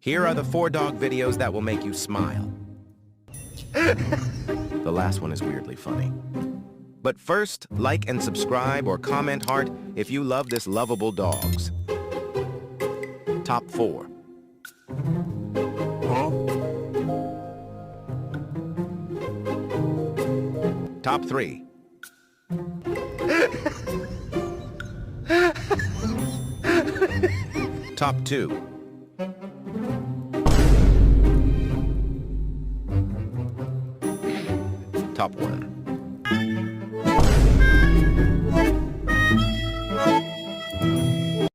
Here are the 4 dog videos that will make you smile. The last one is weirdly funny. But first, like and subscribe or comment heart if you love this lovable dogs. Top 4. Top 3. Top 2. Top 1.